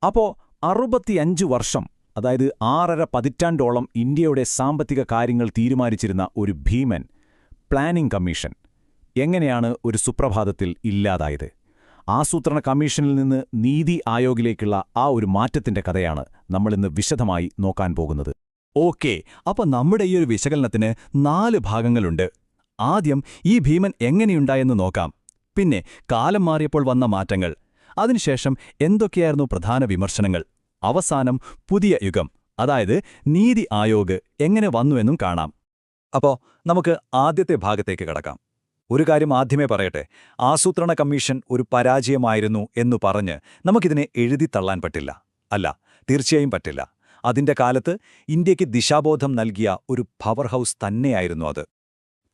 അപ്പോൾ 65 വർഷം, അതായത് 6.5 പതിറ്റാണ്ടോളം ഇന്ത്യയുടെ സാമ്പത്തിക കാര്യങ്ങൾ തീരുമാനിച്ചിരുന്ന ഒരു ഭീമൻ പ്ലാനിംഗ് കമ്മീഷൻ എങ്ങനെയാണ് ഒരു സുപ്രഭാതത്തിൽ ഇല്ലാതായത്? ആസൂത്രണ കമ്മീഷനിൽ നിന്ന് നീതി ആയോഗിലേക്കുള്ള ആ ഒരു മാറ്റത്തിന്റെ കഥയാണ് നമ്മളിന്ന് വിശദമായി നോക്കാൻ പോകുന്നത്. ഓക്കേ, അപ്പൊ നമ്മുടെ ഈ ഒരു വിശകലനത്തിന് 4 ഭാഗങ്ങളുണ്ട്. ആദ്യം ഈ ഭീമൻ എങ്ങനെയുണ്ടായെന്ന് നോക്കാം. പിന്നെ കാലം മാറിയപ്പോൾ വന്ന മാറ്റങ്ങൾ. അതിനുശേഷം എന്തൊക്കെയായിരുന്നു പ്രധാന വിമർശനങ്ങൾ. അവസാനം പുതിയ യുഗം, അതായത് നീതി ആയോഗ് എങ്ങനെ വന്നുവെന്നും കാണാം. അപ്പോ നമുക്ക് ആദ്യത്തെ ഭാഗത്തേക്ക് കടക്കാം. ഒരു കാര്യം ആദ്യമേ പറയട്ടെ, ആസൂത്രണ കമ്മീഷൻ ഒരു പരാജയമായിരുന്നു എന്നു പറഞ്ഞ് നമുക്കിതിനെ എഴുതിത്തള്ളാൻ പറ്റില്ല. അല്ല, തീർച്ചയായും പറ്റില്ല. അതിന്റെ കാലത്ത് ഇന്ത്യക്ക് ദിശാബോധം നൽകിയ ഒരു പവർ ഹൗസ് തന്നെയായിരുന്നു അത്.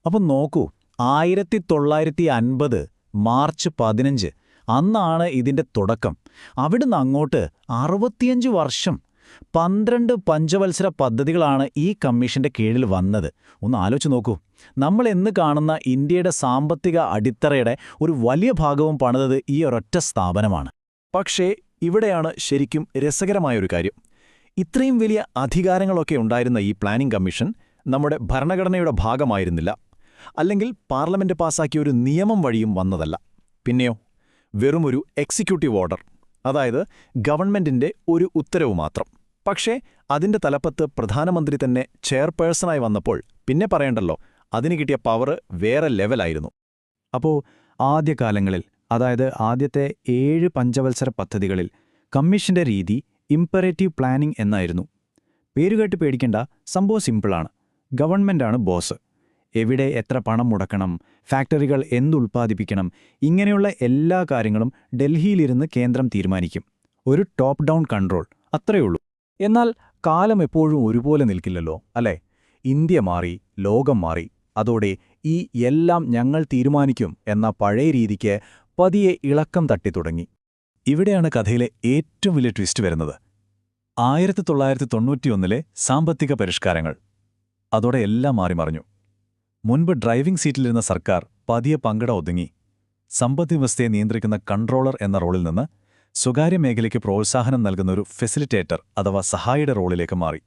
അപ്പം നോക്കൂ, 1950 മാർച്ച് 15 അന്നാണ് ഇതിന്റെ തുടക്കം. അവിടുന്ന് അങ്ങോട്ട് 65 വർഷം, 12 പഞ്ചവത്സര പദ്ധതികളാണ് ഈ കമ്മീഷന്റെ കീഴിൽ വന്നത്. ഒന്ന് ആലോചിച്ച് നോക്കൂ. നമ്മൾ എന്ന് കാണുന്ന ഇന്ത്യയുടെ സാമ്പത്തിക അടിത്തറയുടെ ഒരു വലിയ ഭാഗവും പണിതത് ഈ ഒരൊറ്റ സ്ഥാപനമാണ്. പക്ഷേ ഇവിടെയാണ് ശരിക്കും രസകരമായൊരു കാര്യം. ഇത്രയും വലിയ അധികാരങ്ങളൊക്കെ ഉണ്ടായിരുന്ന ഈ പ്ലാനിംഗ് കമ്മീഷൻ നമ്മുടെ ഭരണഘടനയുടെ ഭാഗമായിരുന്നില്ല, അല്ലെങ്കിൽ പാർലമെന്റ് പാസാക്കിയ ഒരു നിയമം വഴിയും വന്നതല്ല. പിന്നെയോ വെറുമൊരു എക്സിക്യൂട്ടീവ് ഓർഡർ, അതായത് ഗവൺമെന്റിന്റെ ഒരു ഉത്തരവ് മാത്രം. പക്ഷേ അതിന്റെ തലപ്പത്ത് പ്രധാനമന്ത്രി തന്നെ ചെയർപേഴ്സണായി വന്നപ്പോൾ പിന്നെ പറയണ്ടല്ലോ, അതിന് കിട്ടിയ പവർ വേറെ ലെവലായിരുന്നു. അപ്പോൾ ആദ്യകാലങ്ങളിൽ, അതായത് ആദ്യത്തെ 7 പഞ്ചവത്സര പദ്ധതികളിൽ കമ്മീഷന്റെ രീതി ഇംപറേറ്റീവ് പ്ലാനിംഗ് എന്നായിരുന്നു. പേരുകേട്ട് പേടിക്കേണ്ട, സംഭവം സിമ്പിളാണ്. ഗവൺമെന്റാണ് ബോസ്. എവിടെ എത്ര പണം മുടക്കണം, ഫാക്ടറികൾ എന്തുൽപ്പാദിപ്പിക്കണം, ഇങ്ങനെയുള്ള എല്ലാ കാര്യങ്ങളും ഡൽഹിയിലിരുന്ന് കേന്ദ്രം തീരുമാനിക്കും. ഒരു ടോപ്പ് ഡൗൺ കൺട്രോൾ, അത്രയുള്ളൂ. എന്നാൽ കാലം എപ്പോഴും ഒരുപോലെ നിൽക്കില്ലല്ലോ, അല്ലേ? ഇന്ത്യ മാറി, ലോകം മാറി. അതോടെ ഈ എല്ലാം ഞങ്ങൾ തീരുമാനിക്കും എന്ന പഴയ രീതിക്ക് പതിയെ ഇളക്കം തട്ടിത്തുടങ്ങി. ഇവിടെയാണ് കഥയിലെ ഏറ്റവും വലിയ ട്വിസ്റ്റ് വരുന്നത്. 1991 സാമ്പത്തിക പരിഷ്കാരങ്ങൾ. അതോടെ എല്ലാം മാറിമറിഞ്ഞു. മുൻപ് ഡ്രൈവിംഗ് സീറ്റിലിരുന്ന സർക്കാർ പതിയെ പങ്കിട ഒതുങ്ങി. സമ്പദ്വ്യവസ്ഥയെ നിയന്ത്രിക്കുന്ന കൺട്രോളർ എന്ന റോളിൽ നിന്ന് സ്വകാര്യ മേഖലയ്ക്ക് പ്രോത്സാഹനം നൽകുന്ന ഒരു ഫെസിലിറ്റേറ്റർ അഥവാ സഹായിയുടെ റോളിലേക്ക് മാറി.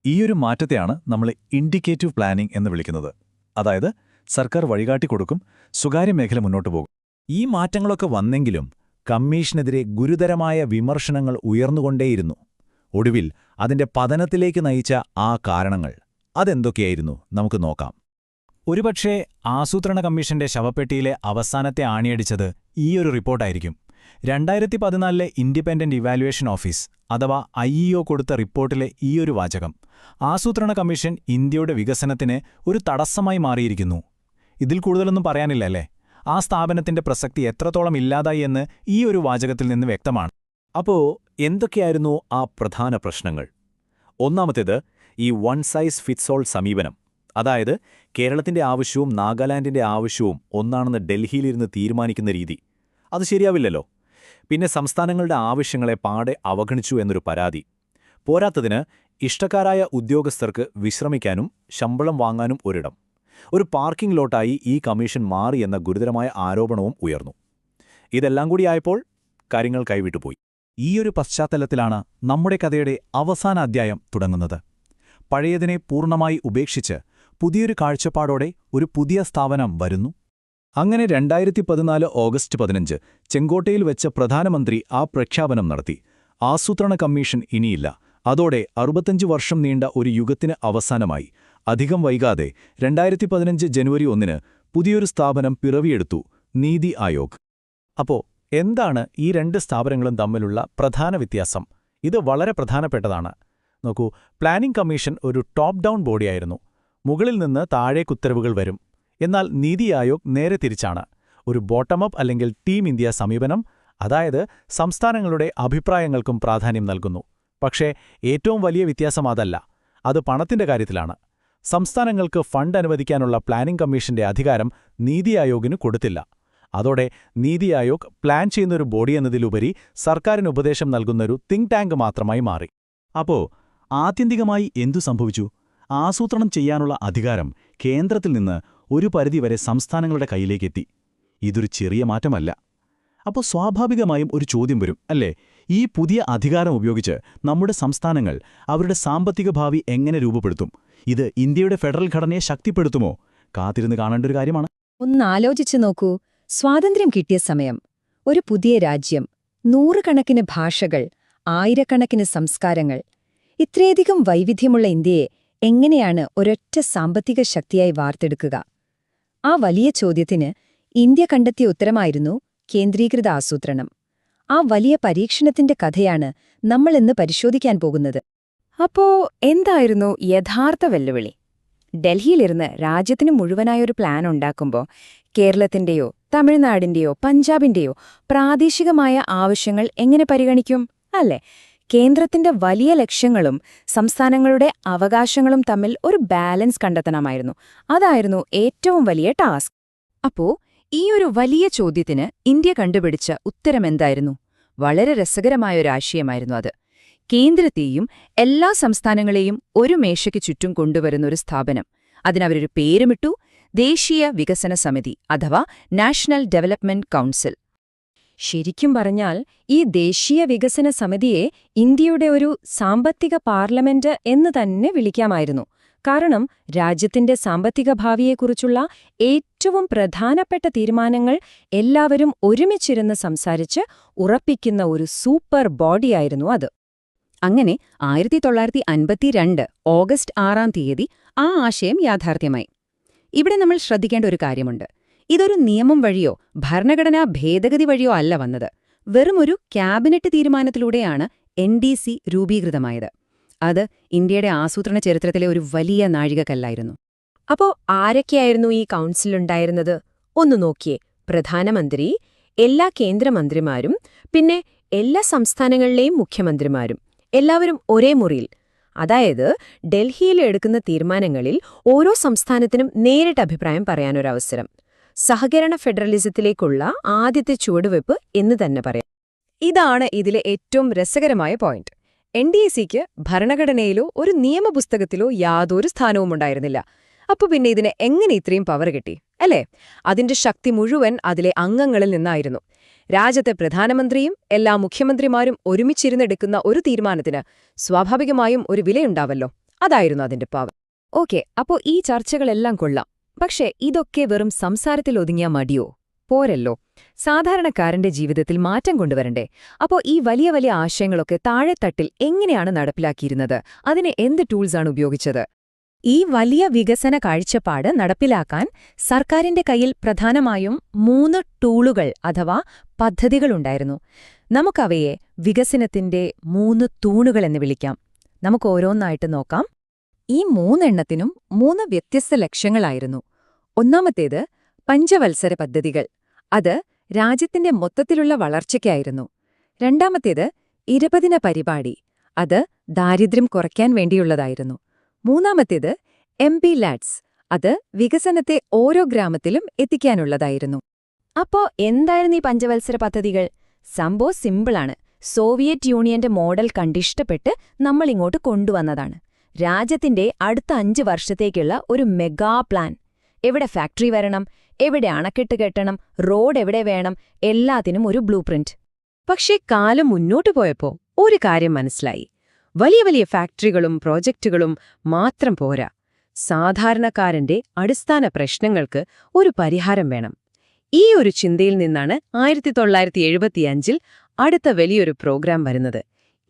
ഈയൊരു മാറ്റത്തെയാണ് നമ്മൾ ഇൻഡിക്കേറ്റീവ് പ്ലാനിംഗ് എന്ന് വിളിക്കുന്നത്. അതായത് സർക്കാർ വഴികാട്ടി കൊടുക്കും, സ്വകാര്യ മേഖല മുന്നോട്ടു പോകും. ഈ മാറ്റങ്ങളൊക്കെ വന്നെങ്കിലും കമ്മീഷനെതിരെ ഗുരുതരമായ വിമർശനങ്ങൾ ഉയർന്നുകൊണ്ടേയിരുന്നു. ഒടുവിൽ അതിന്റെ പതനത്തിലേക്ക് നയിച്ച ആ കാരണങ്ങൾ അതെന്തൊക്കെയായിരുന്നു നമുക്ക് നോക്കാം. ഒരുപക്ഷേ ആസൂത്രണ കമ്മീഷന്റെ ശവപ്പെട്ടിയിലെ അവസാനത്തെ ആണിയടിച്ചത് ഈയൊരു റിപ്പോർട്ടായിരിക്കും. 2014 ഇൻഡിപെൻഡന്റ് ഇവാലുവേഷൻ ഓഫീസ് അഥവാ IEO കൊടുത്ത റിപ്പോർട്ടിലെ ഈയൊരു വാചകം. ആസൂത്രണ കമ്മീഷൻ ഇന്ത്യയുടെ വികസനത്തിന് ഒരു തടസ്സമായി മാറിയിരിക്കുന്നു. ഇതിൽ കൂടുതലൊന്നും പറയാനില്ല, അല്ലേ? ആ സ്ഥാപനത്തിന്റെ പ്രസക്തി എത്രത്തോളം ഇല്ലാതായി എന്ന് ഈ ഒരു വാചകത്തിൽ നിന്ന് വ്യക്തമാണ്. അപ്പോൾ എന്തൊക്കെയായിരുന്നു ആ പ്രധാന പ്രശ്നങ്ങൾ? ഒന്നാമത്തേത് ഈ വൺ സൈസ് ഫിറ്റ്സ് ഓൾ സമീപനം. അതായത് കേരളത്തിന്റെ ആവശ്യവും നാഗാലാൻഡിന്റെ ആവശ്യവും ഒന്നാണെന്ന് ഡൽഹിയിലിരുന്ന് തീരുമാനിക്കുന്ന രീതി. അത് ശരിയാവില്ലല്ലോ. പിന്നെ സംസ്ഥാനങ്ങളുടെ ആവശ്യങ്ങളെ പാടെ അവഗണിച്ചു എന്നൊരു പരാതി. പോരാത്തതിന് ഇഷ്ടക്കാരായ ഉദ്യോഗസ്ഥർക്ക് വിശ്രമിക്കാനും ശമ്പളം വാങ്ങാനും ഒരിടം, ഒരു പാർക്കിംഗ് ലോട്ടായി ഈ കമ്മീഷൻ മാറിയെന്ന ഗുരുതരമായ ആരോപണവും ഉയർന്നു. ഇതെല്ലാം കൂടിയായപ്പോൾ കാര്യങ്ങൾ കൈവിട്ടുപോയി. ഈയൊരു പശ്ചാത്തലത്തിലാണ് നമ്മുടെ കഥയുടെ അവസാന അധ്യായം തുടങ്ങുന്നത്. പഴയതിനെ പൂർണ്ണമായി ഉപേക്ഷിച്ച് പുതിയൊരു കാഴ്ചപ്പാടോടെ ഒരു പുതിയ സ്ഥാപനം വരുന്നു. അങ്ങനെ 2014 ഓഗസ്റ്റ് 15 ചെങ്കോട്ടയിൽ വെച്ച് പ്രധാനമന്ത്രി ആ പ്രഖ്യാപനം നടത്തി. ആസൂത്രണ കമ്മീഷൻ ഇനിയില്ല. അതോടെ 65 വർഷം നീണ്ട ഒരു യുഗത്തിന് അവസാനമായി. അധികം വൈകാതെ 2015 ജനുവരി 1 പുതിയൊരു സ്ഥാപനം പിറവിയെടുത്തു, നീതി ആയോഗ്. അപ്പോൾ എന്താണ് ഈ 2 സ്ഥാപനങ്ങളും തമ്മിലുള്ള പ്രധാന വ്യത്യാസം? ഇത് വളരെ പ്രധാനപ്പെട്ടതാണ്. നോക്കൂ, പ്ലാനിംഗ് കമ്മീഷൻ ഒരു ടോപ്പ് ഡൗൺ ബോഡിയായിരുന്നു. മുകളിൽ നിന്ന് താഴേക്ക് ഉത്തരവുകൾ വരും. എന്നാൽ നീതി ആയോഗ് നേരെ തിരിച്ചാണ്. ഒരു ബോട്ടം അപ്പ് അല്ലെങ്കിൽ ടീം ഇന്ത്യ സമീപനം. അതായത് സംസ്ഥാനങ്ങളുടെ അഭിപ്രായങ്ങൾക്കും പ്രാധാന്യം നൽകുന്നു. പക്ഷേ ഏറ്റവും വലിയ വ്യത്യാസം അതല്ല, അത് പണത്തിന്റെ കാര്യത്തിലാണ്. സംസ്ഥാനങ്ങൾക്ക് ഫണ്ട് അനുവദിക്കാനുള്ള പ്ലാനിംഗ് കമ്മീഷന്റെ അധികാരം നീതി ആയോഗിന് കൊടുത്തില്ല. അതോടെ നീതി ആയോഗ് പ്ലാൻ ചെയ്യുന്നൊരു ബോഡി എന്നതിലുപരി സർക്കാരിന് ഉപദേശം നൽകുന്നൊരു തിങ്ക് ടാങ്ക് മാത്രമായി മാറി. അപ്പോൾ ആത്യന്തികമായി എന്തു സംഭവിച്ചു? ആസൂത്രണം ചെയ്യാനുള്ള അധികാരം കേന്ദ്രത്തിൽ നിന്ന് ഒരു പരിധിവരെ സംസ്ഥാനങ്ങളുടെ കയ്യിലേക്കെത്തി. ഇതൊരു ചെറിയ മാറ്റമല്ല. അപ്പോൾ സ്വാഭാവികമായും ഒരു ചോദ്യം വരും, അല്ലേ? ഈ പുതിയ അധികാരം ഉപയോഗിച്ച് നമ്മുടെ സംസ്ഥാനങ്ങൾ അവരുടെ സാമ്പത്തിക ഭാവി എങ്ങനെ രൂപപ്പെടുത്തും? ഇത് ഇന്ത്യയുടെ ഫെഡറൽ ഘടനയെ ശക്തിപ്പെടുത്തുമോ? കാത്തിരുന്ന് കാണേണ്ട ഒരു കാര്യമാണ്. ഒന്നാലോചിച്ചു നോക്കൂ, സ്വാതന്ത്ര്യം കിട്ടിയ സമയം, ഒരു പുതിയ രാജ്യം, നൂറുകണക്കിന് ഭാഷകൾ, ആയിരക്കണക്കിന് സംസ്കാരങ്ങൾ, ഇത്രയധികം വൈവിധ്യമുള്ള ഇന്ത്യയെ എങ്ങനെയാണ് ഒരൊറ്റ സാമ്പത്തിക ശക്തിയായി വാർത്തെടുക്കുക? ആ വലിയ ചോദ്യത്തിന് ഇന്ത്യ കണ്ടെത്തിയ ഉത്തരമായിരുന്നു കേന്ദ്രീകൃത ആസൂത്രണം. ആ വലിയ പരീക്ഷണത്തിന്റെ കഥയാണ് നമ്മളിന്ന് പരിശോധിക്കാൻ പോകുന്നത്. അപ്പോ എന്തായിരുന്നു യഥാർത്ഥ വെല്ലുവിളി? ഡൽഹിയിലിരുന്ന് രാജ്യത്തിന് മുഴുവനായൊരു പ്ലാൻ ഉണ്ടാക്കുമ്പോൾ കേരളത്തിന്റെയോ തമിഴ്നാടിന്റെയോ പഞ്ചാബിന്റെയോ പ്രാദേശികമായ ആവശ്യങ്ങൾ എങ്ങനെ പരിഗണിക്കും? അല്ലേ? കേന്ദ്രത്തിന്റെ വലിയ ലക്ഷ്യങ്ങളും സംസ്ഥാനങ്ങളുടെ അവകാശങ്ങളും തമ്മിൽ ഒരു ബാലൻസ് കണ്ടെത്തണമായിരുന്നു. അതായിരുന്നു ഏറ്റവും വലിയ ടാസ്ക്. അപ്പോ ഈയൊരു വലിയ ചോദ്യത്തിന് ഇന്ത്യ കണ്ടുപിടിച്ച ഉത്തരമെന്തായിരുന്നു? വളരെ രസകരമായൊരാശയമായിരുന്നു അത്. കേന്ദ്രത്തെയും എല്ലാ സംസ്ഥാനങ്ങളെയും ഒരു മേശയ്ക്ക് ചുറ്റും കൊണ്ടുവരുന്ന ഒരു സ്ഥാപനം. അതിനവരൊരു പേരുമിട്ടു, ദേശീയ വികസന സമിതി അഥവാ നാഷണൽ ഡെവലപ്മെന്റ് കൗൺസിൽ. ശരിക്കും പറഞ്ഞാൽ ഈ ദേശീയ വികസന സമിതിയെ ഇന്ത്യയുടെ ഒരു സാമ്പത്തിക പാർലമെന്റ് എന്ന് തന്നെ വിളിക്കാമായിരുന്നു. കാരണം രാജ്യത്തിന്റെ സാമ്പത്തിക ഭാവിയെക്കുറിച്ചുള്ള ഏറ്റവും പ്രധാനപ്പെട്ട തീരുമാനങ്ങൾ എല്ലാവരും ഒരുമിച്ചിരുന്ന് സംസാരിച്ച് ഉറപ്പിക്കുന്ന ഒരു സൂപ്പർ ബോഡിയായിരുന്നു അത്. അങ്ങനെ 1952 ഓഗസ്റ്റ് 6-ാം തീയതി ആ ആശയം യാഥാർത്ഥ്യമായി. ഇവിടെ നമ്മൾ ശ്രദ്ധിക്കേണ്ട ഒരു കാര്യമുണ്ട്. ഇതൊരു നിയമം വഴിയോ ഭരണഘടനാ ഭേദഗതി വഴിയോ അല്ല വന്നത്. വെറുമൊരു ക്യാബിനറ്റ് തീരുമാനത്തിലൂടെയാണ് NDC രൂപീകൃതമായത്. അത് ഇന്ത്യയുടെ ആസൂത്രണ ചരിത്രത്തിലെ ഒരു വലിയ നാഴികക്കല്ലായിരുന്നു. അപ്പോ ആരൊക്കെയായിരുന്നു ഈ കൗൺസിലുണ്ടായിരുന്നത്? ഒന്ന് നോക്കിയേ. പ്രധാനമന്ത്രി, എല്ലാ കേന്ദ്രമന്ത്രിമാരും, പിന്നെ എല്ലാ സംസ്ഥാനങ്ങളിലെയും മുഖ്യമന്ത്രിമാരും, എല്ലാവരും ഒരേ മുറിയിൽ. അതായത് ഡൽഹിയിൽ എടുക്കുന്ന തീരുമാനങ്ങളിൽ ഓരോ സംസ്ഥാനത്തിനും നേരിട്ട് അഭിപ്രായം പറയാനൊരവസരം. സഹകരണ ഫെഡറലിസത്തിലേക്കുള്ള ആദ്യത്തെ ചുവടുവെപ്പ് എന്ന് തന്നെ പറയാം. ഇതാണ് ഇതിലെ ഏറ്റവും രസകരമായ പോയിന്റ്. NDCക്ക് ഭരണഘടനയിലോ ഒരു നിയമപുസ്തകത്തിലോ യാതൊരു സ്ഥാനവും ഉണ്ടായിരുന്നില്ല. അപ്പൊ പിന്നെ ഇതിന് എങ്ങനെ ഇത്രയും പവർ കിട്ടി, അല്ലേ? അതിന്റെ ശക്തി മുഴുവൻ അതിലെ അംഗങ്ങളിൽ നിന്നായിരുന്നു. രാജ്യത്തെ പ്രധാനമന്ത്രിയും എല്ലാ മുഖ്യമന്ത്രിമാരും ഒരുമിച്ചിരുന്നെടുക്കുന്ന ഒരു തീരുമാനത്തിന് സ്വാഭാവികമായും ഒരു വിലയുണ്ടാവല്ലോ. അതായിരുന്നു അതിന്റെ പവർ. ഓക്കെ, അപ്പോ ഈ ചർച്ചകളെല്ലാം കൊള്ളാം. പക്ഷേ ഇതൊക്കെ വെറും സംസാരത്തിലൊതുങ്ങിയ മടിയോ? പോരല്ലോ. സാധാരണക്കാരന്റെ ജീവിതത്തിൽ മാറ്റം കൊണ്ടുവരണ്ടേ? അപ്പോ ഈ വലിയ വലിയ ആശയങ്ങളൊക്കെ താഴെത്തട്ടിൽ എങ്ങനെയാണ് നടപ്പിലാക്കിയിരുന്നത്? അതിന് എന്ത് ടൂൾസാണ് ഉപയോഗിച്ചത്? ഈ വലിയ വികസന കാഴ്ചപ്പാട് നടപ്പിലാക്കാൻ സർക്കാരിന്റെ കയ്യിൽ പ്രധാനമായും 3 ടൂളുകൾ അഥവാ പദ്ധതികളുണ്ടായിരുന്നു. നമുക്കവയെ വികസനത്തിന്റെ 3 തൂണുകൾ എന്ന് വിളിക്കാം. നമുക്ക് ഓരോന്നായിട്ട് നോക്കാം. ഈ 3 എണ്ണത്തിനും 3 വ്യത്യസ്ത ലക്ഷ്യങ്ങളായിരുന്നു. ഒന്നാമത്തേത് പഞ്ചവത്സര പദ്ധതികൾ. അത് രാജ്യത്തിന്റെ മൊത്തത്തിലുള്ള വളർച്ചയ്ക്കായിരുന്നു. രണ്ടാമത്തേത് 20 പരിപാടി. അത് ദാരിദ്ര്യം കുറയ്ക്കാൻ വേണ്ടിയുള്ളതായിരുന്നു. മൂന്നാമത്തേത് MP ലാഡ്സ്. അത് വികസനത്തെ ഓരോ ഗ്രാമത്തിലും എത്തിക്കാനുള്ളതായിരുന്നു. അപ്പോ എന്തായിരുന്നു ഈ പഞ്ചവത്സര പദ്ധതികൾ? സംഭവം സിമ്പിളാണ്. സോവിയറ്റ് യൂണിയന്റെ മോഡൽ കണ്ടിഷ്ടപ്പെട്ട് നമ്മളിങ്ങോട്ട് കൊണ്ടുവന്നതാണ്. രാജ്യത്തിന്റെ അടുത്ത 5 വർഷത്തേക്കുള്ള ഒരു മെഗാ പ്ലാൻ. എവിടെ ഫാക്ടറി വരണം, എവിടെ അണക്കെട്ട് കെട്ടണം, റോഡ് എവിടെ വേണം, എല്ലാത്തിനും ഒരു ബ്ലൂ പ്രിന്റ്. പക്ഷേ കാലം മുന്നോട്ടു പോയപ്പോ ഒരു കാര്യം മനസ്സിലായി. വലിയ വലിയ ഫാക്ടറികളും പ്രോജക്റ്റുകളും മാത്രം പോരാ. സാധാരണക്കാരന്റെ അടിസ്ഥാന പ്രശ്നങ്ങൾക്ക് ഒരു പരിഹാരം വേണം. ഈ ഒരു ചിന്തയിൽ നിന്നാണ് 1975-ൽ അടുത്ത വലിയൊരു പ്രോഗ്രാം വരുന്നത്,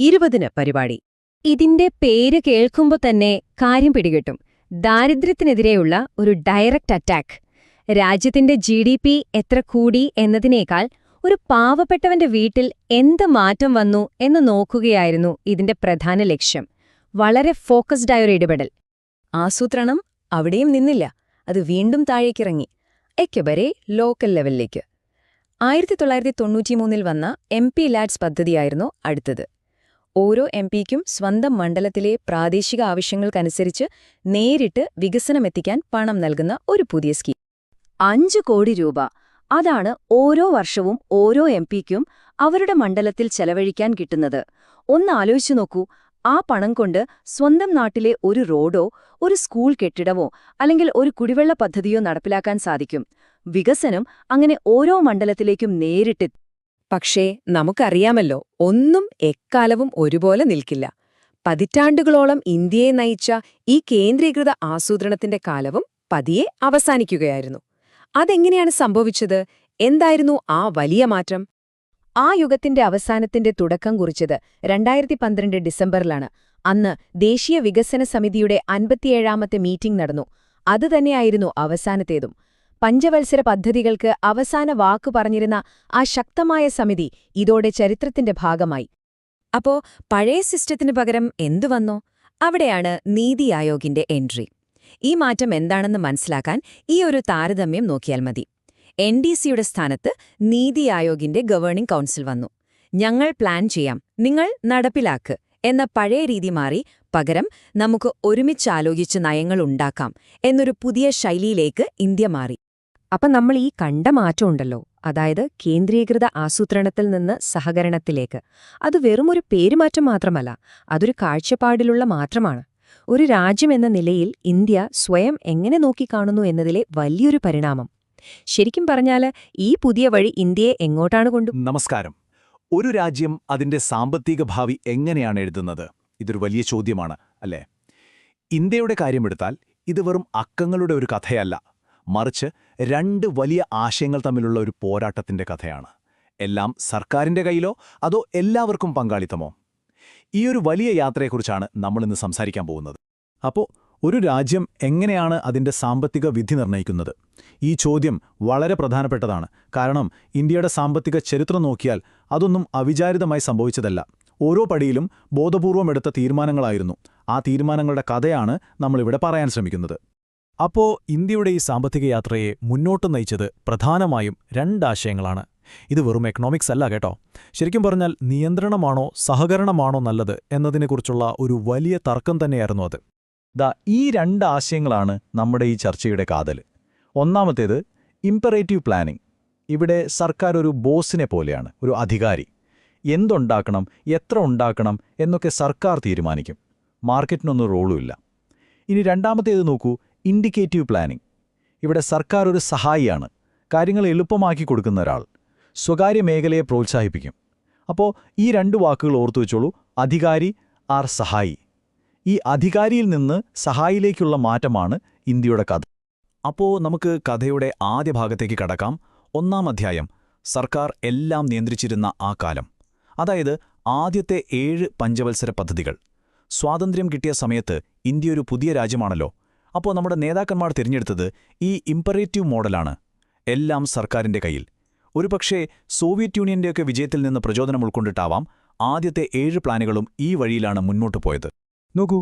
20 പരിപാടി. ഇതിന്റെ പേര് കേൾക്കുമ്പോൾ തന്നെ കാര്യം പിടികിട്ടും. ദാരിദ്ര്യത്തിനെതിരെയുള്ള ഒരു ഡയറക്റ്റ് അറ്റാക്ക്. രാജ്യത്തിന്റെ GDP എത്ര കൂടി എന്നതിനേക്കാൾ ഒരു പാവപ്പെട്ടവന്റെ വീട്ടിൽ എന്ത് മാറ്റം വന്നു എന്ന് നോക്കുകയായിരുന്നു ഇതിന്റെ പ്രധാന ലക്ഷ്യം. വളരെ ഫോക്കസ്ഡായൊരു ഇടപെടൽ. ആസൂത്രണം അവിടെയും നിന്നില്ല. അത് വീണ്ടും താഴേക്കിറങ്ങി, എക്കബരെ ലോക്കൽ ലെവലിലേക്ക്. 1993-ൽ വന്ന MP ലാഡ്സ് പദ്ധതിയായിരുന്നു അടുത്തത്. ഓരോ MPക്കും സ്വന്തം മണ്ഡലത്തിലെ പ്രാദേശിക ആവശ്യങ്ങൾക്കനുസരിച്ച് നേരിട്ട് വികസനമെത്തിക്കാൻ പണം നൽകുന്ന ഒരു പുതിയ സ്കീം. 5 കോടി രൂപ. അതാണ് ഓരോ വർഷവും ഓരോ MPക്കും അവരുടെ മണ്ഡലത്തിൽ ചെലവഴിക്കാൻ കിട്ടുന്നത്. ഒന്ന് ആലോചിച്ചു നോക്കൂ. ആ പണം കൊണ്ട് സ്വന്തം നാട്ടിലെ ഒരു റോഡോ ഒരു സ്കൂൾ കെട്ടിടമോ അല്ലെങ്കിൽ ഒരു കുടിവെള്ള പദ്ധതിയോ നടപ്പിലാക്കാൻ സാധിക്കും. വികസനം അങ്ങനെ ഓരോ മണ്ഡലത്തിലേക്കും നേരിട്ട്. പക്ഷേ നമുക്കറിയാമല്ലോ, ഒന്നും എക്കാലവും ഒരുപോലെ നിൽക്കില്ല. പതിറ്റാണ്ടുകളോളം ഇന്ത്യയെ നയിച്ച ഈ കേന്ദ്രീകൃത ആസൂത്രണത്തിന്റെ കാലവും പതിയെ അവസാനിക്കുകയായിരുന്നു. അതെങ്ങനെയാണ് സംഭവിച്ചത്? എന്തായിരുന്നു ആ വലിയ മാറ്റം? ആ യുഗത്തിന്റെ അവസാനത്തിന്റെ തുടക്കം കുറിച്ചത് 2012 ഡിസംബറിലാണ്. അന്ന് ദേശീയ വികസന സമിതിയുടെ 57ാമത്തെ മീറ്റിംഗ് നടന്നു. അതുതന്നെയായിരുന്നു അവസാനത്തേതും. പഞ്ചവത്സര പദ്ധതികൾക്ക് അവസാന വാക്കു പറഞ്ഞിരുന്ന ആ ശക്തമായ സമിതി ഇതോടെ ചരിത്രത്തിന്റെ ഭാഗമായി. അപ്പോ പഴയ സിസ്റ്റത്തിന് പകരം എന്തു വന്നോ? അവിടെയാണ് നീതി ആയോഗിന്റെ എൻട്രി. ഈ മാറ്റം എന്താണെന്ന് മനസ്സിലാക്കാൻ ഈ ഒരു താരതമ്യം നോക്കിയാൽ മതി. NDCയുടെ സ്ഥാനത്ത് നീതി ആയോഗിന്റെ ഗവേണിംഗ് കൗൺസിൽ വന്നു. ഞങ്ങൾ പ്ലാൻ ചെയ്യാം, നിങ്ങൾ നടപ്പിലാക്ക് എന്ന പഴയ രീതി മാറി പകരം നമുക്ക് ഒരുമിച്ചാലോചിച്ച് നയങ്ങൾ ഉണ്ടാക്കാം എന്നൊരു പുതിയ ശൈലിയിലേക്ക് ഇന്ത്യ മാറി. അപ്പം നമ്മൾ ഈ കണ്ട മാറ്റമുണ്ടല്ലോ, അതായത് കേന്ദ്രീകൃത ആസൂത്രണത്തിൽ നിന്ന് സഹകരണത്തിലേക്ക്, അത് വെറുമൊരു പേരുമാറ്റം മാത്രമല്ല, അതൊരു കാഴ്ചപ്പാടിലുള്ള മാറ്റമാണ്. ഒരു രാജ്യമെന്ന നിലയിൽ ഇന്ത്യ സ്വയം എങ്ങനെ നോക്കിക്കാണുന്നു എന്നതിലെ വലിയൊരു പരിണാമം. ശരിക്കും പറഞ്ഞാല് ഈ പുതിയ വഴി ഇന്ത്യയെ എങ്ങോട്ടാണ് നമസ്കാരം. ഒരു രാജ്യം അതിന്റെ സാമ്പത്തിക ഭാവി എങ്ങനെയാണ് എഴുതുന്നത്? ഇതൊരു വലിയ ചോദ്യമാണ്, അല്ലേ? ഇന്ത്യയുടെ കാര്യമെടുത്താൽ ഇത് വെറും അക്കങ്ങളുടെ ഒരു കഥയല്ല, മറിച്ച് രണ്ട് വലിയ ആശയങ്ങൾ തമ്മിലുള്ള ഒരു പോരാട്ടത്തിന്റെ കഥയാണ്. എല്ലാം സർക്കാരിന്റെ കയ്യിലോ അതോ എല്ലാവർക്കും പങ്കാളിത്തമോ? ഈ ഒരു വലിയ യാത്രയെക്കുറിച്ചാണ് നമ്മളിന്ന് സംസാരിക്കാൻ പോകുന്നത്. അപ്പോൾ ഒരു രാജ്യം എങ്ങനെയാണ് അതിന്റെ സാമ്പത്തിക വിധി നിർണ്ണയിക്കുന്നത്? ഈ ചോദ്യം വളരെ പ്രധാനപ്പെട്ടതാണ്. കാരണം ഇന്ത്യയുടെ സാമ്പത്തിക ചരിത്രം നോക്കിയാൽ അതൊന്നും അവിചാരിതമായി സംഭവിച്ചതല്ല. ഓരോ പടിയിലും ബോധപൂർവം എടുത്ത തീരുമാനങ്ങളായിരുന്നു. ആ തീരുമാനങ്ങളുടെ കഥയാണ് നമ്മളിവിടെ പറയാൻ ശ്രമിക്കുന്നത്. അപ്പോൾ ഇന്ത്യയുടെ ഈ സാമ്പത്തിക യാത്രയെ മുന്നോട്ട് നയിച്ചത് പ്രധാനമായും രണ്ടാശയങ്ങളാണ്. ഇത് വെറും എക്കണോമിക്സ് അല്ല കേട്ടോ. ശരിക്കും പറഞ്ഞാൽ നിയന്ത്രണമാണോ സഹകരണമാണോ നല്ലത് എന്നതിനെക്കുറിച്ചുള്ള ഒരു വലിയ തർക്കം തന്നെയായിരുന്നു അത്. ഈ രണ്ട് ആശയങ്ങളാണ് നമ്മുടെ ഈ ചർച്ചയുടെ കാതൽ. ഒന്നാമത്തേത് ഇംപറേറ്റീവ് പ്ലാനിംഗ്. ഇവിടെ സർക്കാർ ഒരു ബോസിനെ പോലെയാണ്, ഒരു അധികാരി. എന്തുണ്ടാക്കണം, എത്ര ഉണ്ടാക്കണം എന്നൊക്കെ സർക്കാർ തീരുമാനിക്കും. മാർക്കറ്റിനൊന്നും റോളുമില്ല. ഇനി രണ്ടാമത്തേത് നോക്കൂ, ഇൻഡിക്കേറ്റീവ് പ്ലാനിംഗ്. ഇവിടെ സർക്കാർ ഒരു സഹായിയാണ്, കാര്യങ്ങൾ എളുപ്പമാക്കി കൊടുക്കുന്ന ഒരാൾ. സ്വകാര്യ മേഖലയെ പ്രോത്സാഹിപ്പിക്കും. അപ്പോൾ ഈ രണ്ട് വാക്കുകൾ ഓർത്തുവെച്ചോളൂ, അധികാരി ആർ സഹായി. ഈ അധികാരിയിൽ നിന്ന് സഹായിയിലേക്കുള്ള മാറ്റമാണ് ഇന്ത്യയുടെ കഥ. അപ്പോൾ നമുക്ക് കഥയുടെ ആദ്യ ഭാഗത്തേക്ക് കടക്കാം. ഒന്നാം അധ്യായം, സർക്കാർ എല്ലാം നിയന്ത്രിച്ചിരുന്ന ആ കാലം. അതായത് ആദ്യത്തെ 7 പഞ്ചവത്സര പദ്ധതികൾ. സ്വാതന്ത്ര്യം കിട്ടിയ സമയത്ത് ഇന്ത്യ ഒരു പുതിയ രാജ്യമാണല്ലോ. അപ്പോൾ നമ്മുടെ നേതാക്കന്മാർ തിരഞ്ഞെടുത്തത് ഈ ഇംപറേറ്റീവ് മോഡലാണ്. എല്ലാം സർക്കാരിന്റെ കയ്യിൽ. ഒരുപക്ഷേ സോവിയറ്റ് യൂണിയന്റെയൊക്കെ വിജയത്തിൽ നിന്ന് പ്രചോദനം ഉൾക്കൊണ്ടിട്ടാവാം ആദ്യത്തെ 7 പ്ലാനുകളും ഈ വഴിയിലാണ് മുന്നോട്ടു പോയത്. നോക്കൂ,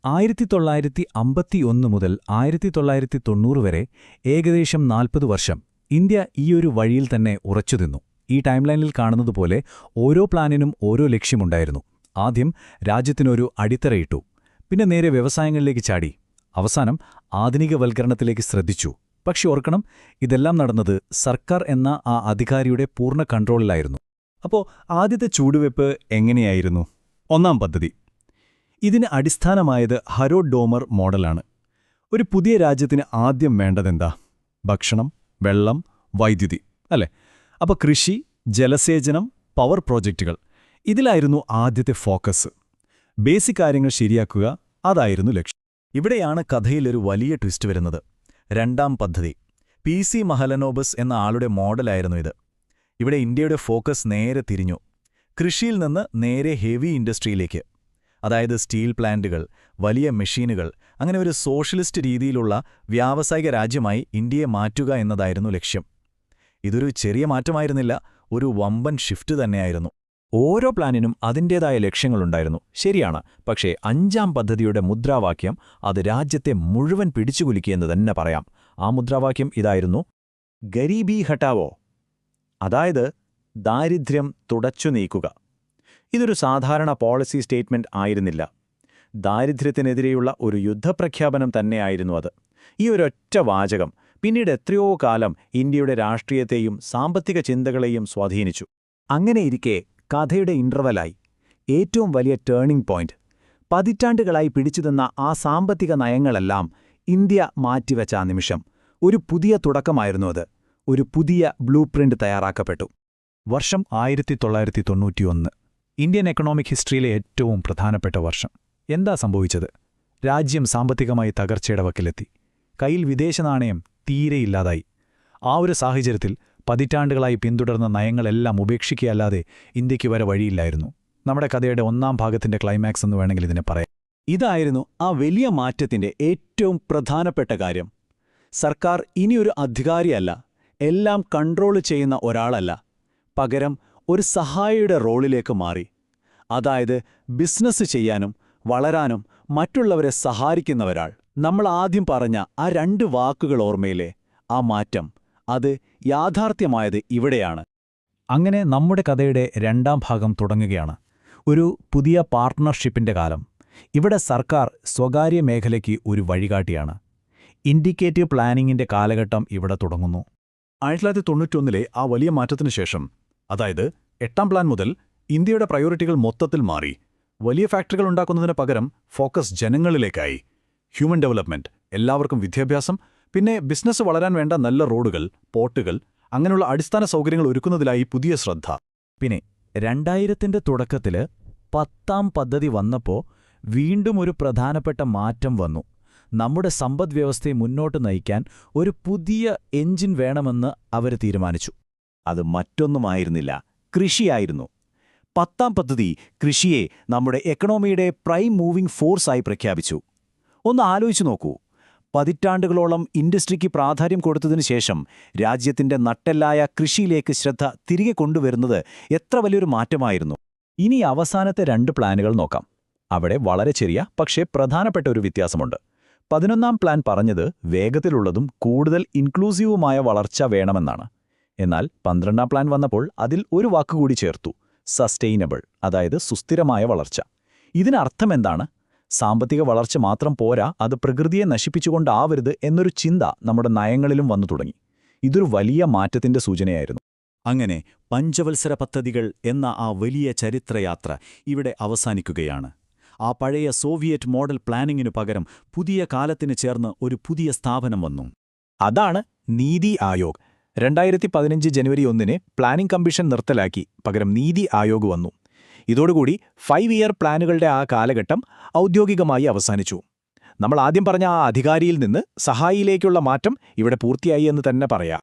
1951 മുതൽ 1990 വരെ ഏകദേശം 40 വർഷം ഇന്ത്യ ഈ ഒരു വഴിയിൽ തന്നെ ഉറച്ചുനിന്നു. ഈ ടൈംലൈനിൽ കാണുന്നതുപോലെ ഓരോ പ്ലാനിനും ഓരോ ലക്ഷ്യമുണ്ടായിരുന്നു. ആദ്യം രാജ്യത്തിനൊരു അടിത്തറയിട്ടു, പിന്നെ നേരെ വ്യവസായങ്ങളിലേക്ക് ചാടി, അവസാനം ആധുനികവൽക്കരണത്തിലേക്ക് ശ്രദ്ധിച്ചു. പക്ഷെ ഓർക്കണം, ഇതെല്ലാം നടന്നത് സർക്കാർ എന്ന ആ അധികാരിയുടെ പൂർണ്ണ കൺട്രോളിലായിരുന്നു. അപ്പോൾ ആദ്യത്തെ ചൂടുവെപ്പ് എങ്ങനെയായിരുന്നു? ഒന്നാം പദ്ധതി. ഇതിന് അടിസ്ഥാനമായത് ഹരോഡ് ഡോമർ മോഡലാണ്. ഒരു പുതിയ രാജ്യത്തിന് ആദ്യം വേണ്ടതെന്താ? ഭക്ഷണം, വെള്ളം, വൈദ്യുതി, അല്ലേ? അപ്പോൾ കൃഷി, ജലസേചനം, പവർ പ്രോജക്റ്റുകൾ, ഇതിലായിരുന്നു ആദ്യത്തെ ഫോക്കസ്. ബേസിക് കാര്യങ്ങൾ ശരിയാക്കുക, അതായിരുന്നു ലക്ഷ്യം. ഇവിടെയാണ് കഥയിലൊരു വലിയ ട്വിസ്റ്റ് വരുന്നത്. രണ്ടാം പദ്ധതി, PC മഹലനോബസ് എന്ന ആളുടെ മോഡലായിരുന്നു ഇത്. ഇവിടെ ഇന്ത്യയുടെ ഫോക്കസ് നേരെ തിരിഞ്ഞു. കൃഷിയിൽ നിന്ന് നേരെ ഹെവി ഇൻഡസ്ട്രിയിലേക്ക്. അതായത് സ്റ്റീൽ പ്ലാന്റുകൾ, വലിയ മെഷീനുകൾ, അങ്ങനെ ഒരു സോഷ്യലിസ്റ്റ് രീതിയിലുള്ള വ്യാവസായിക രാജ്യമായി ഇന്ത്യയെ മാറ്റുക എന്നതായിരുന്നു ലക്ഷ്യം. ഇതൊരു ചെറിയ മാറ്റമായിരുന്നില്ല, ഒരു വമ്പൻ ഷിഫ്റ്റ് തന്നെയായിരുന്നു. ഓരോ പ്ലാനിനും അതിൻ്റേതായ ലക്ഷ്യങ്ങളുണ്ടായിരുന്നു, ശരിയാണ്. പക്ഷേ 5ാം പദ്ധതിയുടെ മുദ്രാവാക്യം അത് രാജ്യത്തെ മുഴുവൻ പിടിച്ചുകുലുക്കിയെന്ന് തന്നെ പറയാം. ആ മുദ്രാവാക്യം ഇതായിരുന്നു, ഗരീബി ഹട്ടാവോ, അതായത് ദാരിദ്ര്യം തുടച്ചു നീക്കുക. ഇതൊരു സാധാരണ പോളിസി സ്റ്റേറ്റ്മെന്റ് ആയിരുന്നില്ല. ദാരിദ്ര്യത്തിനെതിരെയുള്ള ഒരു യുദ്ധപ്രഖ്യാപനം തന്നെയായിരുന്നു അത്. ഈ ഒരൊറ്റ വാചകം പിന്നീട് എത്രയോ കാലം ഇന്ത്യയുടെ രാഷ്ട്രീയത്തെയും സാമ്പത്തിക ചിന്തകളെയും സ്വാധീനിച്ചു. അങ്ങനെയിരിക്കെ കഥയുടെ ഇന്റർവലായി ഏറ്റവും വലിയ ടേണിംഗ് പോയിന്റ്, പതിറ്റാണ്ടുകളായി പിടിച്ചുനിന്ന ആ സാമ്പത്തിക നയങ്ങളെല്ലാം ഇന്ത്യ മാറ്റിവെച്ച ആ നിമിഷം ഒരു പുതിയ തുടക്കമായിരുന്നു അത്. ഒരു പുതിയ ബ്ലൂ പ്രിന്റ് തയ്യാറാക്കപ്പെട്ടു. വർഷം 1991. ഇന്ത്യൻ എക്കണോമിക് ഹിസ്റ്ററിയിലെ ഏറ്റവും പ്രധാനപ്പെട്ട വർഷം. എന്താ സംഭവിച്ചത്? രാജ്യം സാമ്പത്തികമായി തകർച്ചയുടെ വക്കിലെത്തി. കയ്യിൽ വിദേശ നാണയം തീരെയില്ലാതായി. ആ ഒരു സാഹചര്യത്തിൽ പതിറ്റാണ്ടുകളായി പിന്തുടർന്ന നയങ്ങളെല്ലാം ഉപേക്ഷിക്കുകയല്ലാതെ ഇന്ത്യക്ക് വരെ വഴിയില്ലായിരുന്നു. നമ്മുടെ കഥയുടെ ഒന്നാം ഭാഗത്തിന്റെ ക്ലൈമാക്സ് എന്ന് വേണമെങ്കിൽ ഇതിനെ പറയാം. ഇതായിരുന്നു ആ വലിയ മാറ്റത്തിന്റെ ഏറ്റവും പ്രധാനപ്പെട്ട കാര്യം. സർക്കാർ ഇനിയൊരു അധികാരിയല്ല, എല്ലാം കൺട്രോൾ ചെയ്യുന്ന ഒരാളല്ല. പകരം ഒരു സഹായിയുടെ റോളിലേക്ക് മാറി. അതായത് ബിസിനസ് ചെയ്യാനും വളരാനും മറ്റുള്ളവരെ സഹായിക്കുന്നവരാൾ. നമ്മൾ ആദ്യം പറഞ്ഞ ആ 2 വാക്കുകൾ ഓർമ്മയിലെ ആ മാറ്റം, അത് യാഥാർത്ഥ്യമായത് ഇവിടെയാണ്. അങ്ങനെ നമ്മുടെ കഥയുടെ രണ്ടാം ഭാഗം തുടങ്ങുകയാണ്. ഒരു പുതിയ പാർട്ട്ണർഷിപ്പിന്റെ കാലം. ഇവിടെ സർക്കാർ സ്വകാര്യ മേഖലയ്ക്ക് ഒരു വഴികാട്ടിയാണ്. ഇൻഡിക്കേറ്റീവ് പ്ലാനിങ്ങിന്റെ കാലഘട്ടം ഇവിടെ തുടങ്ങുന്നു. 1991 ആ വലിയ മാറ്റത്തിനു ശേഷം, അതായത് 8ാം പ്ലാൻ മുതൽ ഇന്ത്യയുടെ പ്രയോറിറ്റികൾ മൊത്തത്തിൽ മാറി. വലിയ ഫാക്ടറികൾ ഉണ്ടാക്കുന്നതിന് പകരം ഫോക്കസ് ജനങ്ങളിലേക്കായി. ഹ്യൂമൻ ഡെവലപ്മെന്റ്, എല്ലാവർക്കും വിദ്യാഭ്യാസം, പിന്നെ ബിസിനസ് വളരാൻ വേണ്ട നല്ല റോഡുകൾ, പോർട്ടുകൾ, അങ്ങനെയുള്ള അടിസ്ഥാന സൗകര്യങ്ങൾ ഒരുക്കുന്നതിലായി പുതിയ ശ്രദ്ധ. പിന്നെ 2000ന്റെ തുടക്കത്തില് 10ാം പദ്ധതി വന്നപ്പോൾ വീണ്ടും ഒരു പ്രധാനപ്പെട്ട മാറ്റം വന്നു. നമ്മുടെ സമ്പദ്വ്യവസ്ഥയെ മുന്നോട്ട് നയിക്കാൻ ഒരു പുതിയ എഞ്ചിൻ വേണമെന്ന് അവർ തീരുമാനിച്ചു. അത് മറ്റൊന്നുമായിരുന്നില്ല, കൃഷിയായിരുന്നു. 10ാം പദ്ധതി കൃഷിയെ നമ്മുടെ എക്കണോമിയുടെ പ്രൈം മൂവിംഗ് ഫോഴ്സായി പ്രഖ്യാപിച്ചു. ഒന്ന് ആലോചിച്ചു നോക്കൂ. പതിറ്റാണ്ടുകളോളം ഇൻഡസ്ട്രിക്ക് പ്രാധാന്യം കൊടുത്തതിനു ശേഷം രാജ്യത്തിന്റെ നട്ടെല്ലായ കൃഷിയിലേക്ക് ശ്രദ്ധ തിരികെ കൊണ്ടുവരുന്നത് എത്ര വലിയൊരു മാറ്റമായിരുന്നു. ഇനി അവസാനത്തെ 2 പ്ലാനുകൾ നോക്കാം. അവിടെ വളരെ ചെറിയ പക്ഷേ പ്രധാനപ്പെട്ട ഒരു വ്യത്യാസമുണ്ട്. 11ാം പ്ലാൻ പറഞ്ഞത് വേഗത്തിലുള്ളതും കൂടുതൽ ഇൻക്ലൂസീവുമായ വളർച്ച വേണമെന്നാണ്. എന്നാൽ 12ാം പ്ലാൻ വന്നപ്പോൾ അതിൽ ഒരു വാക്കുകൂടി ചേർത്തു: സസ്റ്റെയിനബിൾ, അതായത് സുസ്ഥിരമായ വളർച്ച. ഇതിനർത്ഥമെന്താണ്? സാമ്പത്തിക വളർച്ച മാത്രം പോരാ, അത് പ്രകൃതിയെ നശിപ്പിച്ചുകൊണ്ടാവരുത് എന്നൊരു ചിന്ത നമ്മുടെ നയങ്ങളിലും വന്നു തുടങ്ങി. ഇതൊരു വലിയ മാറ്റത്തിന്റെ സൂചനയായിരുന്നു. അങ്ങനെ പഞ്ചവത്സര പദ്ധതികൾ എന്ന ആ വലിയ ചരിത്രയാത്ര ഇവിടെ അവസാനിക്കുകയാണ്. ആ പഴയ സോവിയറ്റ് മോഡൽ പ്ലാനിങ്ങിനു പകരം പുതിയ കാലത്തിന് ചേർന്ന് ഒരു പുതിയ സ്ഥാപനം വന്നു. അതാണ് നീതി ആയോഗ്. 2015 ജനുവരി 1 പ്ലാനിംഗ് കമ്മീഷൻ നിർത്തലാക്കി. പകരം നീതി ആയോഗ് വന്നു. ഇതോടുകൂടി 5 ഇയർ പ്ലാനുകളുടെ ആ കാലഘട്ടം ഔദ്യോഗികമായി അവസാനിച്ചു. നമ്മൾ ആദ്യം പറഞ്ഞ ആ അധികാരിയിൽ നിന്ന് സഹായിയിലേക്കുള്ള മാറ്റം ഇവിടെ പൂർത്തിയായി എന്ന് തന്നെ പറയാം.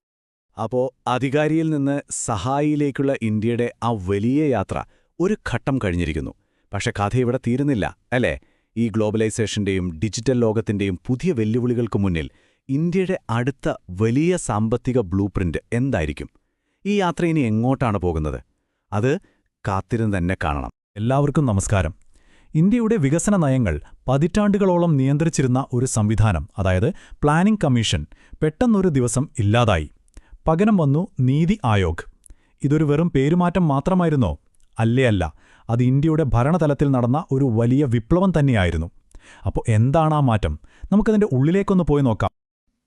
അപ്പോ അധികാരിയിൽ നിന്ന് സഹായിയിലേക്കുള്ള ഇന്ത്യയുടെ ആ വലിയ യാത്ര ഒരു ഘട്ടം കഴിഞ്ഞിരിക്കുന്നു. പക്ഷെ കഥ ഇവിടെ തീരുന്നില്ല, അല്ലേ? ഈ ഗ്ലോബലൈസേഷന്റെയും ഡിജിറ്റൽ ലോകത്തിന്റെയും പുതിയ വെല്ലുവിളികൾക്ക് മുന്നിൽ ഇന്ത്യയുടെ അടുത്ത വലിയ സാമ്പത്തിക ബ്ലൂപ്രിന്റ് എന്തായിരിക്കും? ഈ യാത്ര ഇനി എങ്ങോട്ടാണ് പോകുന്നത്? അത് കാത്തിരുന്ന് തന്നെ കാണണം. എല്ലാവർക്കും നമസ്കാരം. ഇന്ത്യയുടെ വികസന നയങ്ങൾ പതിറ്റാണ്ടുകളോളം നിയന്ത്രിച്ചിരുന്ന ഒരു സംവിധാനം, അതായത് പ്ലാനിംഗ് കമ്മീഷൻ, പെട്ടെന്നൊരു ദിവസം ഇല്ലാതായി. പകരം വന്നു നീതി ആയോഗ്. ഇതൊരു വെറും പേരുമാറ്റം മാത്രമായിരുന്നോ? അല്ല. അത് ഇന്ത്യയുടെ ഭരണതലത്തിൽ നടന്ന ഒരു വലിയ വിപ്ലവം തന്നെയായിരുന്നു. അപ്പോൾ എന്താണ് ആ മാറ്റം? നമുക്കതിന്റെ ഉള്ളിലേക്കൊന്ന് പോയി നോക്കാം.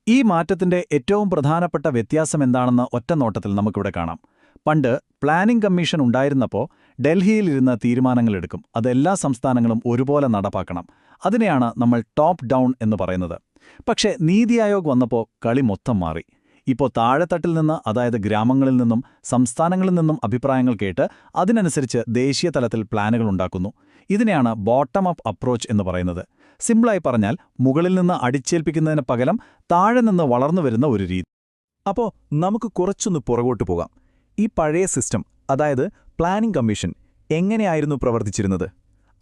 ഈ മാറ്റത്തിന്റെ ഏറ്റവും പ്രധാനപ്പെട്ട വ്യത്യാസം എന്താണെന്ന് ഒറ്റനോട്ടത്തിൽ നമുക്കിവിടെ കാണാം. പണ്ട് പ്ലാനിംഗ് കമ്മീഷൻ ഉണ്ടായിരുന്നപ്പോൾ ഡൽഹിയിലിരുന്ന് തീരുമാനങ്ങളെടുക്കും. അത് എല്ലാ സംസ്ഥാനങ്ങളും ഒരുപോലെ നടപ്പാക്കണം. അതിനെയാണ് നമ്മൾ ടോപ്പ് ഡൗൺ എന്ന് പറയുന്നത്. പക്ഷേ നീതി ആയോഗ് വന്നപ്പോൾ കളി മൊത്തം മാറി. ഇപ്പോൾ താഴെത്തട്ടിൽ നിന്ന്, അതായത് ഗ്രാമങ്ങളിൽ നിന്നും സംസ്ഥാനങ്ങളിൽ നിന്നും അഭിപ്രായങ്ങൾ കേട്ട് അതിനനുസരിച്ച് ദേശീയ തലത്തിൽ പ്ലാനുകൾ ഉണ്ടാക്കുന്നു. ഇതിനെയാണ് ബോട്ടം അപ്പ് അപ്രോച്ച് എന്ന് പറയുന്നത്. സിമ്പിളായി പറഞ്ഞാൽ മുകളിൽ നിന്ന് അടിച്ചേൽപ്പിക്കുന്നതിന് പകരം താഴെ നിന്ന് വളർന്നു വരുന്ന ഒരു രീതി. അപ്പോൾ നമുക്ക് കുറച്ചൊന്ന് പുറകോട്ട് പോകാം. ഈ പഴയ സിസ്റ്റം, അതായത് പ്ലാനിംഗ് കമ്മീഷൻ, എങ്ങനെയായിരുന്നു പ്രവർത്തിച്ചിരുന്നത്?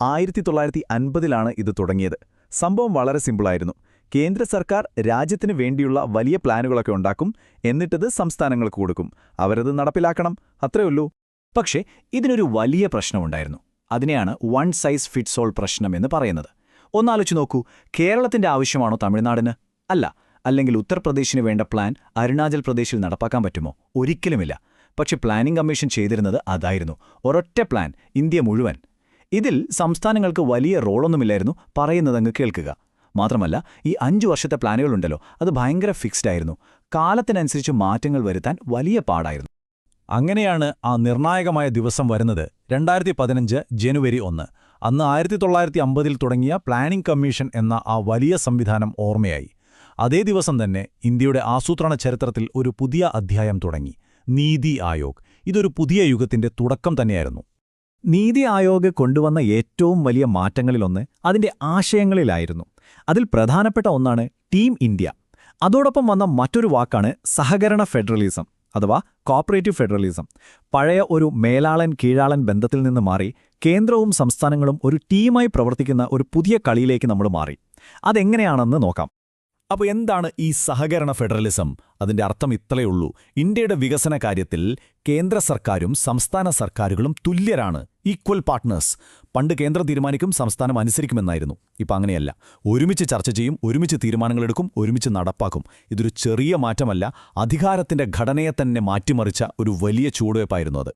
1950ലാണ് ഇത് തുടങ്ങിയത്. സംഭവം വളരെ സിമ്പിളായിരുന്നു. കേന്ദ്ര സർക്കാർ രാജ്യത്തിന് വേണ്ടിയുള്ള വലിയ പ്ലാനുകളൊക്കെ ഉണ്ടാക്കും, എന്നിട്ടത് സംസ്ഥാനങ്ങൾക്ക് കൊടുക്കും. അവരത് നടപ്പിലാക്കണം, അത്രയുള്ളൂ. പക്ഷേ ഇതിനൊരു വലിയ പ്രശ്നമുണ്ടായിരുന്നു. അതിനെയാണ് വൺ സൈസ് ഫിറ്റ്സ് ഓൾ പ്രശ്നം എന്ന് പറയുന്നത്. ഒന്നാലോചിച്ച് നോക്കൂ, കേരളത്തിന്റെ ആവശ്യമാണോ തമിഴ്നാടിന്? അല്ല. അല്ലെങ്കിൽ ഉത്തർപ്രദേശിന് വേണ്ട പ്ലാൻ അരുണാചൽ പ്രദേശിൽ നടപ്പാക്കാൻ പറ്റുമോ? ഒരിക്കലുമില്ല. പക്ഷെ പ്ലാനിംഗ് കമ്മീഷൻ ചെയ്തിരുന്നത് അതായിരുന്നു. ഒരൊറ്റ പ്ലാൻ, ഇന്ത്യ മുഴുവൻ. ഇതിൽ സംസ്ഥാനങ്ങൾക്ക് വലിയ റോളൊന്നുമില്ലായിരുന്നു, പറയുന്നതങ്ങ് കേൾക്കുക. മാത്രമല്ല, ഈ 5 വർഷത്തെ പ്ലാനുകളുണ്ടല്ലോ, അത് ഭയങ്കര ഫിക്സ്ഡ് ആയിരുന്നു. കാലത്തിനനുസരിച്ച് മാറ്റങ്ങൾ വരുത്താൻ വലിയ പാടായിരുന്നു. അങ്ങനെയാണ് ആ നിർണായകമായ ദിവസം വരുന്നത്, 2015 ജനുവരി 1. അന്ന് 1950 തുടങ്ങിയ പ്ലാനിംഗ് കമ്മീഷൻ എന്ന ആ വലിയ സംവിധാനം ഓർമ്മയായി. അതേ ദിവസം തന്നെ ഇന്ത്യയുടെ ആസൂത്രണ ചരിത്രത്തിൽ ഒരു പുതിയ അധ്യായം തുടങ്ങി, നീതി ആയോഗ്. ഇതൊരു പുതിയ യുഗത്തിന്റെ തുടക്കം തന്നെയായിരുന്നു. നീതി ആയോഗ് കൊണ്ടുവന്ന ഏറ്റവും വലിയ മാറ്റങ്ങളിലൊന്ന് അതിന്റെ ആശയങ്ങളിലായിരുന്നു. അതിൽ പ്രധാനപ്പെട്ട ഒന്നാണ് ടീം ഇന്ത്യ. അതോടൊപ്പം വന്ന മറ്റൊരു വാക്കാണ് സഹകരണ ഫെഡറലിസം അഥവാ കോപ്പറേറ്റീവ് ഫെഡറലിസം. പഴയ ഒരു മേലാളൻ കീഴാളൻ ബന്ധത്തിൽ നിന്ന് മാറി കേന്ദ്രവും സംസ്ഥാനങ്ങളും ഒരു ടീമായി പ്രവർത്തിക്കുന്ന ഒരു പുതിയ കളിയിലേക്ക് നമ്മൾ മാറി. അതെങ്ങനെയാണെന്ന് നോക്കാം. അപ്പോൾ എന്താണ് ഈ സഹകരണ ഫെഡറലിസം? അതിന്റെ അർത്ഥം ഇത്രയുള്ളൂ: ഇന്ത്യയുടെ വികസന കാര്യത്തിൽ കേന്ദ്ര സർക്കാരും സംസ്ഥാന സർക്കാരുകളും തുല്യരാണ്, ഈക്വൽ പാർട്ട്നേഴ്സ്. പണ്ട് കേന്ദ്രം തീരുമാനിക്കും, സംസ്ഥാനം അനുസരിക്കുമെന്നായിരുന്നു. ഇപ്പം അങ്ങനെയല്ല. ഒരുമിച്ച് ചർച്ച ചെയ്യും, ഒരുമിച്ച് തീരുമാനങ്ങളെടുക്കും, ഒരുമിച്ച് നടപ്പാക്കും. ഇതൊരു ചെറിയ മാറ്റമല്ല, അധികാരത്തിന്റെ ഘടനയെ തന്നെ മാറ്റിമറിച്ച ഒരു വലിയ ചുവടുവയ്പ്പായിരുന്നു അത്.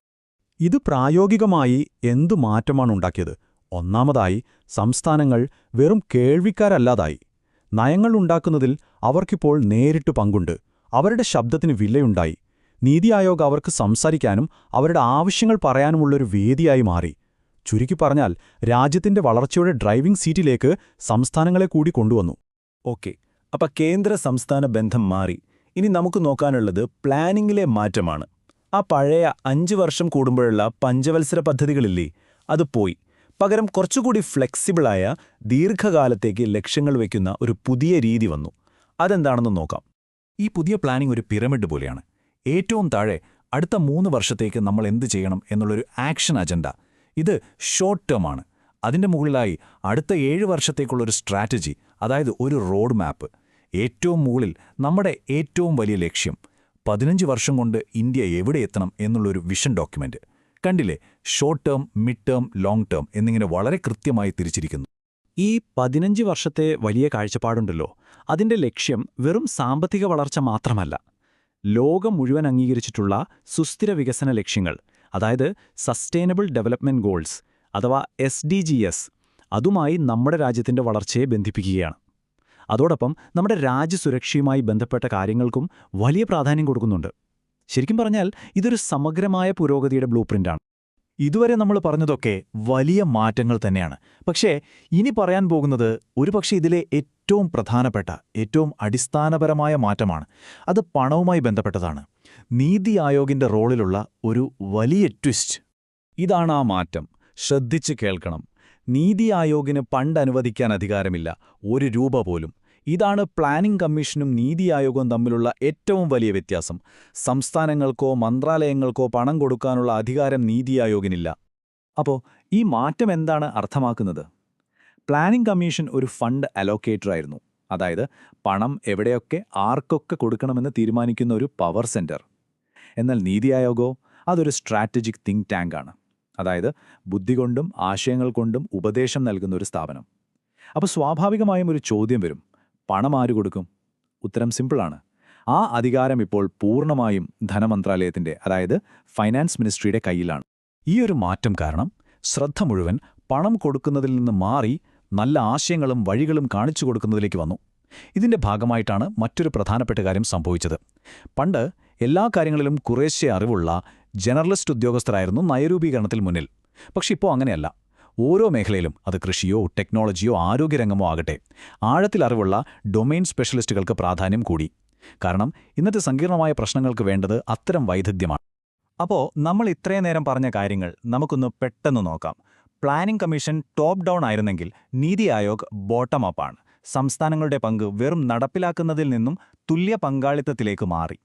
ഇത് പ്രായോഗികമായി എന്തു മാറ്റമാണുണ്ടാക്കിയത്? ഒന്നാമതായി, സംസ്ഥാനങ്ങൾ വെറും കേൾവിക്കാരല്ലാതായി. നയങ്ങൾ ഉണ്ടാക്കുന്നതിൽ അവർക്കിപ്പോൾ നേരിട്ട് പങ്കുണ്ട്. അവരുടെ ശബ്ദത്തിന് വിലയുണ്ടായി. നീതി ആയോഗ് അവർക്ക് സംസാരിക്കാനും അവരുടെ ആവശ്യങ്ങൾ പറയാനുമുള്ളൊരു വേദിയായി മാറി. ചുരുക്കി പറഞ്ഞാൽ, രാജ്യത്തിന്റെ വളർച്ചയുടെ ഡ്രൈവിംഗ് സീറ്റിലേക്ക് സംസ്ഥാനങ്ങളെ കൂടി കൊണ്ടുവന്നു. ഓക്കെ, അപ്പൊ കേന്ദ്ര സംസ്ഥാന ബന്ധം മാറി. ഇനി നമുക്ക് നോക്കാനുള്ളത് പ്ലാനിങ്ങിലെ മാറ്റമാണ്. ആ പഴയ 5 വർഷം കൂടുമ്പോഴുള്ള പഞ്ചവത്സര പദ്ധതികളില്ലേ, അത് പോയി. പകരം കുറച്ചുകൂടി ഫ്ലെക്സിബിളായ ദീർഘകാലത്തേക്ക് ലക്ഷ്യങ്ങൾ വയ്ക്കുന്ന ഒരു പുതിയ രീതി വന്നു. അതെന്താണെന്ന് നോക്കാം. ഈ പുതിയ പ്ലാനിംഗ് ഒരു പിരമിഡ് പോലെയാണ്. ഏറ്റവും താഴെ അടുത്ത 3 വർഷത്തേക്ക് നമ്മൾ എന്ത് ചെയ്യണം എന്നുള്ളൊരു ആക്ഷൻ അജണ്ട. ഇത് ഷോർട്ട് ടേം ആണ്. അതിൻ്റെ മുകളിലായി അടുത്ത 7 വർഷത്തേക്കുള്ളൊരു സ്ട്രാറ്റജി, അതായത് ഒരു റോഡ് മാപ്പ്. ഏറ്റവും മുകളിൽ നമ്മുടെ ഏറ്റവും വലിയ ലക്ഷ്യം, 15 വർഷം കൊണ്ട് ഇന്ത്യ എവിടെ എത്തണം എന്നുള്ളൊരു വിഷൻ ഡോക്യുമെന്റ്. കണ്ടില്ലേ? Short term, mid term, long term എന്നിങ്ങനെ വളരെ കൃത്യമായി തിരിച്ചിരിക്കുന്നു. ഈ 15 വർഷത്തെ വലിയ കാഴ്ചപ്പാടുണ്ടല്ലോ, അതിന്റെ ലക്ഷ്യം വെറും സാമ്പത്തിക വളർച്ച മാത്രമല്ല. ലോകം മുഴുവൻ അംഗീകരിച്ചിട്ടുള്ള സുസ്ഥിര വികസന ലക്ഷ്യങ്ങൾ, അതായത് സസ്റ്റൈനബിൾ ഡെവലപ്മെന്റ് ഗോൾസ് അഥവാ SDGs, അതുമായി നമ്മുടെ രാജ്യത്തിന്റെ വളർച്ചയെ ബന്ധിപ്പിക്കുകയാണ്. അതോടൊപ്പം നമ്മുടെ രാജ്യസുരക്ഷയുമായി ബന്ധപ്പെട്ട കാര്യങ്ങൾക്കും വലിയ പ്രാധാന്യം കൊടുക്കുന്നുണ്ട്. ശരിക്കും പറഞ്ഞാൽ ഇതൊരു സമഗ്രമായ പുരോഗതിയുടെ ബ്ലൂ പ്രിന്റാണ്. ഇതുവരെ നമ്മൾ പറഞ്ഞതൊക്കെ വലിയ മാറ്റങ്ങൾ തന്നെയാണ്. പക്ഷേ ഇനി പറയാൻ പോകുന്നത് ഒരുപക്ഷെ ഇതിലെ ഏറ്റവും പ്രധാനപ്പെട്ട, ഏറ്റവും അടിസ്ഥാനപരമായ മാറ്റമാണ്. അത് പണവുമായി ബന്ധപ്പെട്ടതാണ്. നീതി ആയോഗിന്റെ റോളിലുള്ള ഒരു വലിയ ട്വിസ്റ്റ്. ഇതാണ് ആ മാറ്റം. ശ്രദ്ധിച്ച് കേൾക്കണം. നീതി ആയോഗിന് ഫണ്ട് അനുവദിക്കാൻ അധികാരമില്ല, 1 രൂപ പോലും. ഇതാണ് പ്ലാനിംഗ് കമ്മീഷനും നീതി ആയോഗവും തമ്മിലുള്ള ഏറ്റവും വലിയ വ്യത്യാസം. സംസ്ഥാനങ്ങൾക്കോ മന്ത്രാലയങ്ങൾക്കോ പണം കൊടുക്കാനുള്ള അധികാരം നീതി ആയോഗിനില്ല. അപ്പോൾ ഈ മാറ്റം എന്താണ് അർത്ഥമാക്കുന്നത്? പ്ലാനിംഗ് കമ്മീഷൻ ഒരു ഫണ്ട് അലോക്കേറ്ററായിരുന്നു. അതായത് പണം എവിടെയൊക്കെ ആർക്കൊക്കെ കൊടുക്കണമെന്ന് തീരുമാനിക്കുന്ന ഒരു പവർ സെന്റർ. എന്നാൽ നീതി ആയോഗോ അതൊരു സ്ട്രാറ്റജിക് തിങ്ക് ടാങ്കാണ്. അതായത് ബുദ്ധി കൊണ്ടും ആശയങ്ങൾ കൊണ്ടും ഉപദേശം നൽകുന്ന ഒരു സ്ഥാപനം. അപ്പോൾ സ്വാഭാവികമായും ഒരു ചോദ്യം വരും: പണം ആര് കൊടുക്കും? ഉത്തരം സിമ്പിളാണ്. ആ അധികാരം ഇപ്പോൾ പൂർണ്ണമായും ധനമന്ത്രാലയത്തിന്റെ, അതായത് ഫൈനാൻസ് മിനിസ്ട്രിയുടെ കയ്യിലാണ്. ഈ ഒരു മാറ്റം കാരണം ശ്രദ്ധ മുഴുവൻ പണം കൊടുക്കുന്നതിൽ നിന്ന് മാറി നല്ല ആശയങ്ങളും വഴികളും കാണിച്ചു കൊടുക്കുന്നതിലേക്ക് വന്നു. ഇതിന്റെ ഭാഗമായിട്ടാണ് മറ്റൊരു പ്രധാനപ്പെട്ട കാര്യം സംഭവിച്ചത്. പണ്ട് എല്ലാ കാര്യങ്ങളിലും കുറേശ്ശെ അറിവുള്ള ജനറലിസ്റ്റ് ഉദ്യോഗസ്ഥരായിരുന്നു നയരൂപീകരണത്തിൽ മുന്നിൽ. പക്ഷെ ഇപ്പോൾ അങ്ങനെയല്ല. ഓരോ മേഖലയിലും, അത് കൃഷിയോ ടെക്നോളജിയോ ആരോഗ്യരംഗമോ ആകട്ടെ, ആഴത്തിൽ അറിവുള്ള ഡൊമെയിൻ സ്പെഷ്യലിസ്റ്റുകൾക്ക് പ്രാധാന്യം കൂടി. കാരണം ഇന്നത്തെ സങ്കീർണമായ പ്രശ്നങ്ങൾക്ക് വേണ്ടത് അത്തരം വൈദഗ്ധ്യമാണ്. അപ്പോൾ നമ്മൾ ഇത്രയും നേരം പറഞ്ഞ കാര്യങ്ങൾ നമുക്കൊന്ന് പെട്ടെന്ന് നോക്കാം. പ്ലാനിംഗ് കമ്മീഷൻ ടോപ്പ് ഡൗൺ ആയിരുന്നെങ്കിൽ നീതി ആയോഗ് ബോട്ടം അപ്പാണ്. സംസ്ഥാനങ്ങളുടെ പങ്ക് വെറും നടപ്പിലാക്കുന്നതിൽ നിന്നും തുല്യ പങ്കാളിത്തത്തിലേക്ക് മാറി.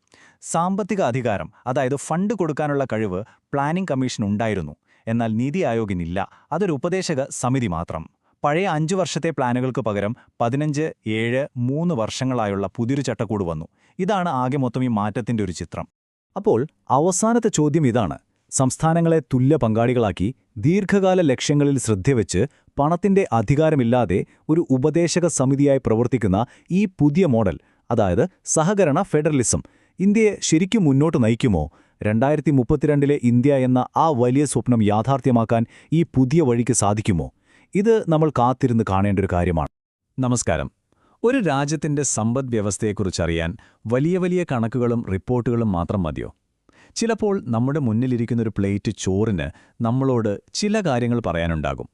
സാമ്പത്തിക അധികാരം, അതായത് ഫണ്ട് കൊടുക്കാനുള്ള കഴിവ് പ്ലാനിംഗ് കമ്മീഷൻ ഉണ്ടായിരുന്നു. എന്നാൽ നീതി ആയോഗിനില്ല. അതൊരു ഉപദേശക സമിതി മാത്രം. പഴയ 5 വർഷത്തെ പ്ലാനുകൾക്ക് പകരം 15, 7, 3 വർഷങ്ങളായുള്ള പുതിയൊരു ചട്ടക്കൂട് വന്നു. ഇതാണ് ആകെ മൊത്തം ഈ മാറ്റത്തിന്റെ ഒരു ചിത്രം. അപ്പോൾ അവസാനത്തെ ചോദ്യം ഇതാണ്: സംസ്ഥാനങ്ങളെ തുല്യ പങ്കാളികളാക്കി ദീർഘകാല ലക്ഷ്യങ്ങളിൽ ശ്രദ്ധവെച്ച് പണത്തിന്റെ അധികാരമില്ലാതെ ഒരു ഉപദേശക സമിതിയായി പ്രവർത്തിക്കുന്ന ഈ പുതിയ മോഡൽ, അതായത് സഹകരണ ഫെഡറലിസം, ഇന്ത്യയെ ശരിക്കും മുന്നോട്ട് നയിക്കുമോ? 2032 ഇന്ത്യ എന്ന ആ വലിയ സ്വപ്നം യാഥാർത്ഥ്യമാക്കാൻ ഈ പുതിയ വഴിക്ക് സാധിക്കുമോ? ഇത് നമ്മൾ കാത്തിരുന്ന് കാണേണ്ട ഒരു കാര്യമാണ്. നമസ്കാരം. ഒരു രാജ്യത്തിന്റെ സമ്പദ്വ്യവസ്ഥയെക്കുറിച്ചറിയാൻ വലിയ വലിയ കണക്കുകളും റിപ്പോർട്ടുകളും മാത്രം മതിയോ? ചിലപ്പോൾ നമ്മുടെ മുന്നിലിരിക്കുന്നൊരു പ്ലേറ്റ് ചോറിന് നമ്മളോട് ചില കാര്യങ്ങൾ പറയാനുണ്ടാകും.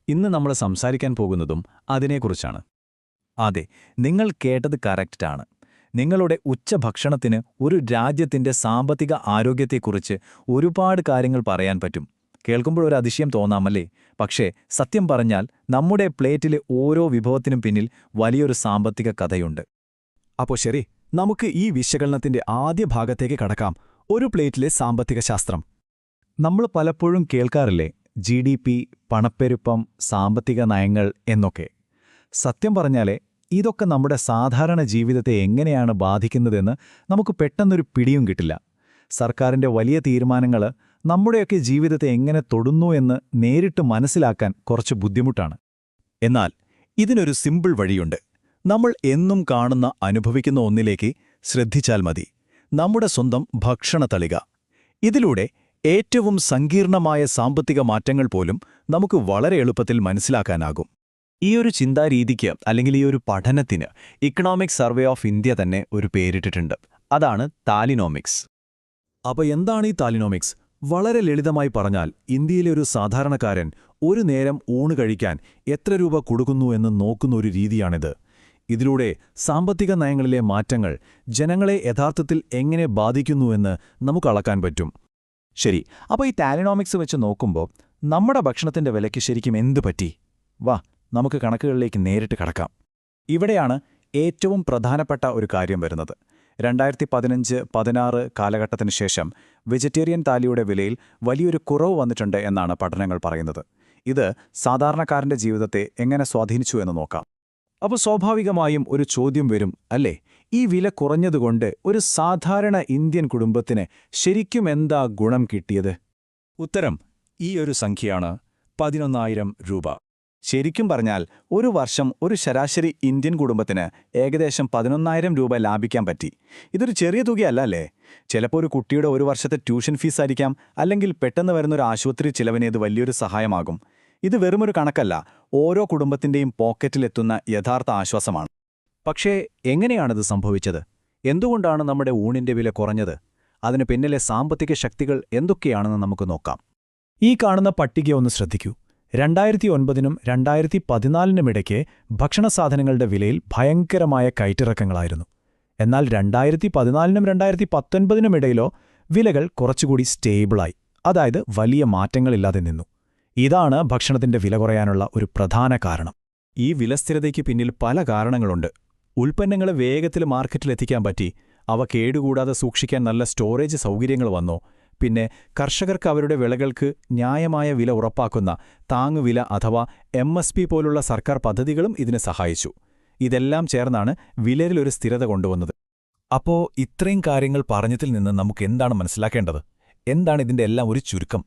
ഇന്ന് നമ്മൾ സംസാരിക്കാൻ പോകുന്നതും അതിനെക്കുറിച്ചാണ്. അതെ, നിങ്ങൾ കേട്ടത് കറക്റ്റാണ്. നിങ്ങളുടെ ഉച്ചഭക്ഷണത്തിന് ഒരു രാജ്യത്തിന്റെ സാമ്പത്തിക ആരോഗ്യത്തെക്കുറിച്ച് ഒരുപാട് കാര്യങ്ങൾ പറയാൻ പറ്റും. കേൾക്കുമ്പോൾ ഒരു അതിശയം തോന്നാമല്ലേ? പക്ഷേ സത്യം പറഞ്ഞാൽ നമ്മുടെ പ്ലേറ്റിലെ ഓരോ വിഭവത്തിനും പിന്നിൽ വലിയൊരു സാമ്പത്തിക കഥയുണ്ട്. അപ്പോൾ ശരി, നമുക്ക് ഈ വിശകലനത്തിന്റെ ആദ്യ ഭാഗത്തേക്ക് കടക്കാം. ഒരു പ്ലേറ്റിലെ സാമ്പത്തിക ശാസ്ത്രം. നമ്മൾ പലപ്പോഴും കേൾക്കാറില്ലേ GDP, പണപ്പെരുപ്പം, സാമ്പത്തിക നയങ്ങൾ എന്നൊക്കെ. സത്യം പറഞ്ഞാലേ ഇതൊക്കെ നമ്മുടെ സാധാരണ ജീവിതത്തെ എങ്ങനെയാണ് ബാധിക്കുന്നതെന്ന് നമുക്ക് പെട്ടെന്നൊരു പിടിയും കിട്ടില്ല. സർക്കാരിന്റെ വലിയ തീരുമാനങ്ങൾ നമ്മുടെയൊക്കെ ജീവിതത്തെ എങ്ങനെ തൊടുന്നു എന്ന് നേരിട്ട് മനസ്സിലാക്കാൻ കുറച്ച് ബുദ്ധിമുട്ടാണ്. എന്നാൽ ഇതിനൊരു സിമ്പിൾ വഴിയുണ്ട്. നമ്മൾ എന്നും കാണുന്ന, അനുഭവിക്കുന്ന ഒന്നിലേക്ക് ശ്രദ്ധിച്ചാൽ മതി. നമ്മുടെ സ്വന്തം ഭക്ഷണത്തളിക. ഇതിലൂടെ ഏറ്റവും സങ്കീർണമായ സാമ്പത്തിക മാറ്റങ്ങൾ പോലും നമുക്ക് വളരെ എളുപ്പത്തിൽ മനസ്സിലാക്കാനാകും. ഈ ഒരു ചിന്താരീതിക്ക് അല്ലെങ്കിൽ ഈ ഒരു പഠനത്തിന് ഇക്കണോമിക് സർവേ ഓഫ് ഇന്ത്യ തന്നെ ഒരു പേരിട്ടിട്ടുണ്ട്. അതാണ് താലിനോമിക്സ്. അപ്പോൾ എന്താണ് ഈ താലിനോമിക്സ്? വളരെ ലളിതമായി പറഞ്ഞാൽ, ഇന്ത്യയിലെ ഒരു സാധാരണക്കാരൻ ഒരു നേരം ഊണ് കഴിക്കാൻ എത്ര രൂപ കൊടുക്കുന്നു എന്ന് നോക്കുന്ന ഒരു രീതിയാണിത്. ഇതിലൂടെ സാമ്പത്തിക നയങ്ങളിലെ മാറ്റങ്ങൾ ജനങ്ങളെ യഥാർത്ഥത്തിൽ എങ്ങനെ ബാധിക്കുന്നുവെന്ന് നമുക്ക് അളക്കാൻ പറ്റും. ശരി, അപ്പോൾ ഈ താലിനോമിക്സ് വെച്ച് നോക്കുമ്പോൾ നമ്മുടെ ഭക്ഷണത്തിന്റെ വിലയ്ക്ക് ശരിക്കും എന്തു പറ്റി? വാ, നമുക്ക് കണക്കുകളിലേക്ക് നേരിട്ട് കടക്കാം. ഇവിടെയാണ് ഏറ്റവും പ്രധാനപ്പെട്ട ഒരു കാര്യം വരുന്നത്. 2015-16 കാലഘട്ടത്തിന് ശേഷം വെജിറ്റേറിയൻ താലിയുടെ വിലയിൽ വലിയൊരു കുറവ് വന്നിട്ടുണ്ട് എന്നാണ് പഠനങ്ങൾ പറയുന്നത്. ഇത് സാധാരണക്കാരന്റെ ജീവിതത്തെ എങ്ങനെ സ്വാധീനിച്ചു എന്ന് നോക്കാം. അപ്പോൾ സ്വാഭാവികമായും ഒരു ചോദ്യം വരും, അല്ലേ? ഈ വില കുറഞ്ഞതുകൊണ്ട് ഒരു സാധാരണ ഇന്ത്യൻ കുടുംബത്തിന് ശരിക്കും എന്താ ഗുണം കിട്ടിയത്? ഉത്തരം ഈ ഒരു സംഖ്യയാണ്: 11,000 രൂപ. ശരിക്കും പറഞ്ഞാൽ ഒരു വർഷം ഒരു ശരാശരി ഇന്ത്യൻ കുടുംബത്തിന് ഏകദേശം 11,000 രൂപ ലാഭിക്കാൻ പറ്റി. ഇതൊരു ചെറിയ തുകയല്ല അല്ലേ? ചിലപ്പോൾ ഒരു കുട്ടിയുടെ ഒരു വർഷത്തെ ട്യൂഷൻ ഫീസ് ആയിരിക്കാം, അല്ലെങ്കിൽ പെട്ടെന്ന് വരുന്നൊരു ആശുപത്രി ചിലവിന് ഇത് വലിയൊരു സഹായമാകും. ഇത് വെറുമൊരു കണക്കല്ല, ഓരോ കുടുംബത്തിന്റെയും പോക്കറ്റിലെത്തുന്ന യഥാർത്ഥ ആശ്വാസമാണ്. പക്ഷേ എങ്ങനെയാണിത് സംഭവിച്ചത്? എന്തുകൊണ്ടാണ് നമ്മുടെ ഊണിന്റെ വില കുറഞ്ഞത്? അതിന് പിന്നിലെ സാമ്പത്തിക ശക്തികൾ എന്തൊക്കെയാണെന്ന് നമുക്ക് നോക്കാം. ഈ കാണുന്ന പട്ടിക ഒന്ന് ശ്രദ്ധിക്കൂ. 2009-നും 2014-നും ഇടയ്ക്ക് ഭക്ഷണസാധനങ്ങളുടെ വിലയിൽ ഭയങ്കരമായ കയറ്റിറക്കങ്ങളായിരുന്നു. എന്നാൽ 2014-നും 2019-നും ഇടയിലോ വിലകൾ കുറച്ചുകൂടി സ്റ്റേബിളായി, അതായത് വലിയ മാറ്റങ്ങളില്ലാതെ നിന്നു. ഇതാണ് ഭക്ഷണത്തിന്റെ വില കുറയാനുള്ള ഒരു പ്രധാന കാരണം. ഈ വിലസ്ഥിരതയ്ക്ക് പിന്നിൽ പല കാരണങ്ങളുണ്ട്. ഉൽപ്പന്നങ്ങളെ വേഗത്തിൽ മാർക്കറ്റിലെത്തിക്കാൻ പറ്റി, അവ കേടുകൂടാതെ സൂക്ഷിക്കാൻ നല്ല സ്റ്റോറേജ് സൗകര്യങ്ങൾ വന്നു. പിന്നെ കർഷകർക്ക് അവരുടെ വിളകൾക്ക് ന്യായമായ വില ഉറപ്പാക്കുന്ന താങ്ങുവില അഥവാ MSP പോലുള്ള സർക്കാർ പദ്ധതികളും ഇതിന് സഹായിച്ചു. ഇതെല്ലാം ചേർന്നാണ് വിലയിലൊരു സ്ഥിരത കൊണ്ടുവന്നത്. അപ്പോ ഇത്രയും കാര്യങ്ങൾ പറഞ്ഞതിൽ നിന്ന് നമുക്ക് എന്താണ് മനസ്സിലാക്കേണ്ടത്? എന്താണ് ഇതിന്റെ എല്ലാം ഒരു ചുരുക്കം?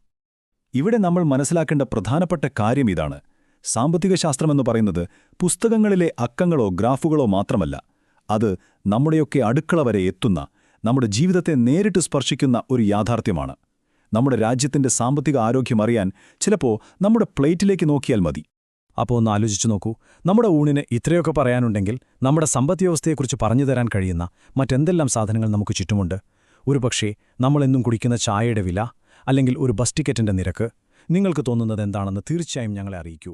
ഇവിടെ നമ്മൾ മനസ്സിലാക്കേണ്ട പ്രധാനപ്പെട്ട കാര്യം ഇതാണ്: സാമ്പത്തിക ശാസ്ത്രമെന്ന് പറയുന്നത് പുസ്തകങ്ങളിലെ അക്കങ്ങളോ ഗ്രാഫുകളോ മാത്രമല്ല. അത് നമ്മുടെയൊക്കെ അടുക്കള വരെ എത്തുന്ന, നമ്മുടെ ജീവിതത്തെ നേരിട്ട് സ്പർശിക്കുന്ന ഒരു യാഥാർത്ഥ്യമാണ്. നമ്മുടെ രാജ്യത്തിന്റെ സാമ്പത്തിക ആരോഗ്യം അറിയാൻ ചിലപ്പോൾ നമ്മുടെ പ്ലേറ്റിലേക്ക് നോക്കിയാൽ മതി. അപ്പോൾ ഒന്ന് ആലോചിച്ചു നോക്കൂ. നമ്മുടെ ഊണിന് ഇത്രയൊക്കെ പറയാനുണ്ടെങ്കിൽ നമ്മുടെ സമ്പദ്വ്യവസ്ഥയെക്കുറിച്ച് പറഞ്ഞുതരാൻ കഴിയുന്ന മറ്റെന്തെല്ലാം സാധനങ്ങൾ നമുക്ക് ചുറ്റുമുണ്ട്? ഒരുപക്ഷേ നമ്മളെന്നും കുടിക്കുന്ന ചായയുടെ വില, അല്ലെങ്കിൽ ഒരു ബസ് ടിക്കറ്റിന്റെ നിരക്ക്. നിങ്ങൾക്ക് തോന്നുന്നത് എന്താണെന്ന് തീർച്ചയായും ഞങ്ങളെ അറിയിക്കൂ.